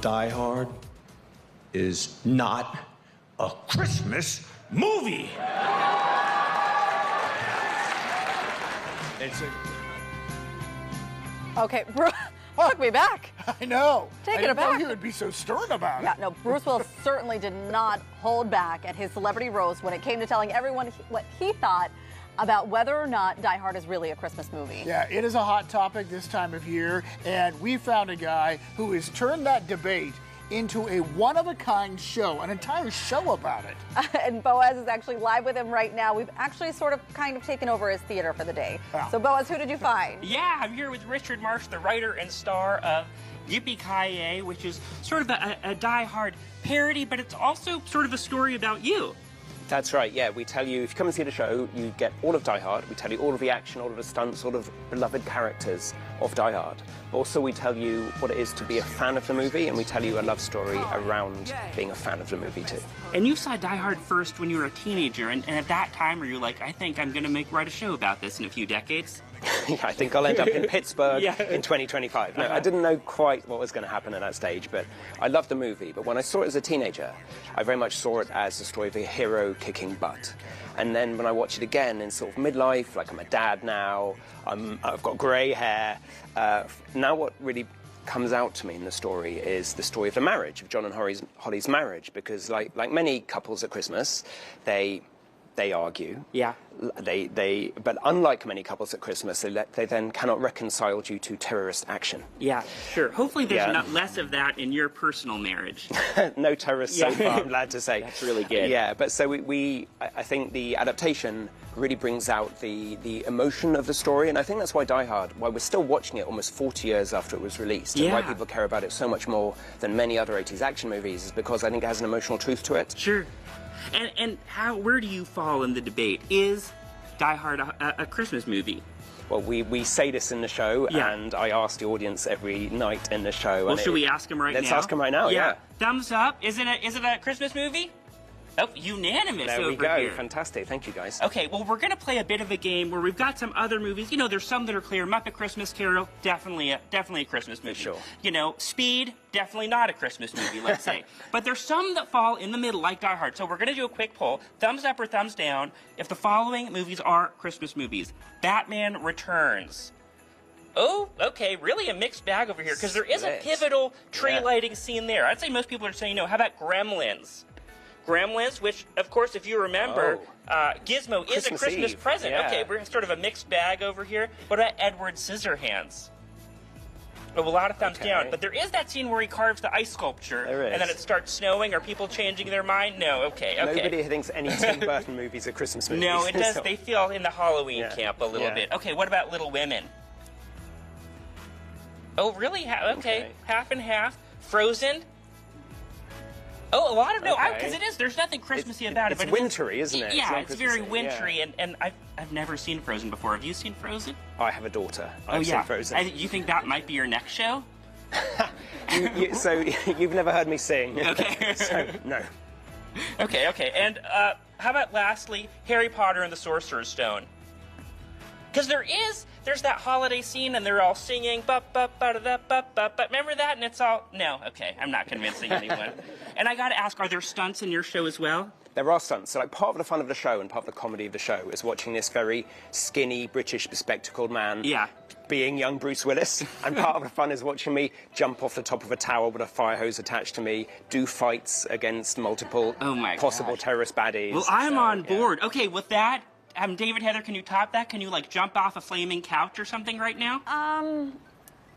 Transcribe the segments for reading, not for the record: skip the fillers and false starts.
Die Hard is not a Christmas movie. It's a... Okay, Bruce, took me back. I know. Taking I didn't it back. know he would be so stern about it. Yeah, no, Bruce Willis certainly did not hold back at his celebrity roast when it came to telling everyone what he thought about whether or not Die Hard is really a Christmas movie. Yeah, it is a hot topic this time of year, and we found a guy who has turned that debate into a one-of-a-kind show, an entire show about it. And Boaz is actually live with him right now. We've actually kind of taken over his theater for the day. Wow. So Boaz, who did you find? Yeah, I'm here with Richard Marsh, the writer and star of Yippee Ki Yay, which is sort of a Die Hard parody, but it's also sort of a story about you. That's right, yeah. We tell you, if you come and see the show, you get all of Die Hard. We tell you all of the action, all of the stunts, all of the beloved characters of Die Hard. Also, we tell you what it is to be a fan of the movie, and we tell you a love story around being a fan of the movie, too. And you saw Die Hard first when you were a teenager, and at that time, were you like, I think I'm going to write a show about this in a few decades? Yeah, I think I'll end up in Pittsburgh in 2025. No, I didn't know quite what was going to happen at that stage, but I loved the movie. But when I saw it as a teenager, I very much saw it as the story of a hero kicking butt. And then when I watch it again in sort of midlife, like I'm a dad now, I've got grey hair, now what really comes out to me in the story is the story of the marriage, of John and Holly's marriage, because like many couples at Christmas, they argue. Yeah. But unlike many couples at Christmas, they then cannot reconcile due to terrorist action. Yeah, sure. Hopefully there's not less of that in your personal marriage. No terrorists so far, I'm glad to say. That's really good. Yeah, but so I think the adaptation really brings out the emotion of the story, and I think that's why Die Hard, why we're still watching it almost 40 years after it was released, and why people care about it so much more than many other 80s action movies, is because I think it has an emotional truth to it. Sure. And where do you fall in the debate? Is Die Hard a Christmas movie? Well, we say this in the show, and I ask the audience every night in the show. Well, should we ask him right now? Let's ask him right now, yeah. Thumbs up. Is it a Christmas movie? Oh, unanimous over here. There we go. Fantastic. Thank you, guys. Okay, well, we're going to play a bit of a game where we've got some other movies. You know, there's some that are clear. Muppet Christmas Carol, definitely a Christmas movie. Sure. You know, Speed, definitely not a Christmas movie, let's say. But there's some that fall in the middle, like Die Hard. So we're going to do a quick poll. Thumbs up or thumbs down if the following movies are Christmas movies. Batman Returns. Oh, okay, really a mixed bag over here, because there is a pivotal tree lighting scene there. I'd say most people are saying no. How about Gremlins? Gremlins, which, of course, if you remember, Gizmo is a Christmas present. Yeah. Okay, we're sort of a mixed bag over here. What about Edward Scissorhands? Oh, a lot of thumbs down. But there is that scene where he carves the ice sculpture, and then it starts snowing. Are people changing their mind? No, okay. Nobody thinks any Tim Burton movies are Christmas movies. No, it does. They feel in the Halloween camp a little bit. Okay, what about Little Women? Oh, really? Okay, half and half. Frozen? Oh, a lot of because it is. There's nothing Christmassy about it. It's wintry, isn't it? Yeah, it's very wintry, and I've never seen Frozen before. Have you seen Frozen? I have a daughter. I've seen Frozen. You think that might be your next show? So you've never heard me sing. Okay. So, no. Okay. And how about lastly, Harry Potter and the Sorcerer's Stone? Because there's that holiday scene, and they're all singing, remember that? And it's all, no, okay, I'm not convincing anyone. And I gotta ask, are there stunts in your show as well? There are stunts. So, like, part of the fun of the show and part of the comedy of the show is watching this very skinny, British, bespectacled man being young Bruce Willis. And part of the fun is watching me jump off the top of a tower with a fire hose attached to me, do fights against multiple possible terrorist baddies. Well, I'm on board. Okay, with that, David, Heather, can you top that? Can you, like, jump off a flaming couch or something right now?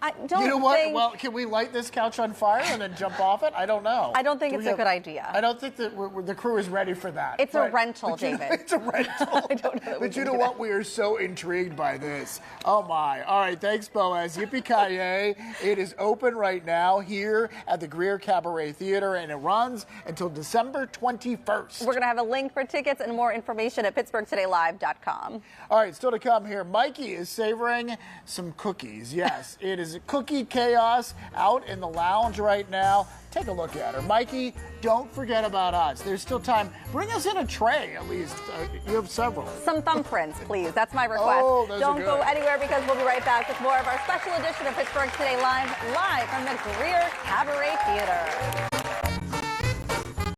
I don't You know what? Well, can we light this couch on fire and then jump off it? I don't know. I don't think it's a good idea. I don't think that the crew is ready for that. It's a rental, David. It's a rental. I don't know. But you know what? We are so intrigued by this. Oh, my. All right, thanks, Boaz. Yippee Ki Yay. It is open right now here at the Greer Cabaret Theater, and it runs until December 21st. We're going to have a link for tickets and more information at PittsburghTodayLive.com. All right, still to come here. Mikey is savoring some cookies. Yes, it is is Cookie Chaos out in the lounge right now. Take a look at her. Mikey, don't forget about us. There's still time. Bring us in a tray, at least. You have several. Some thumbprints, please. That's my request. Oh, those don't are good. go anywhere because we'll be right back with more of our special edition of Pittsburgh Today Live from the Greer Cabaret Theater.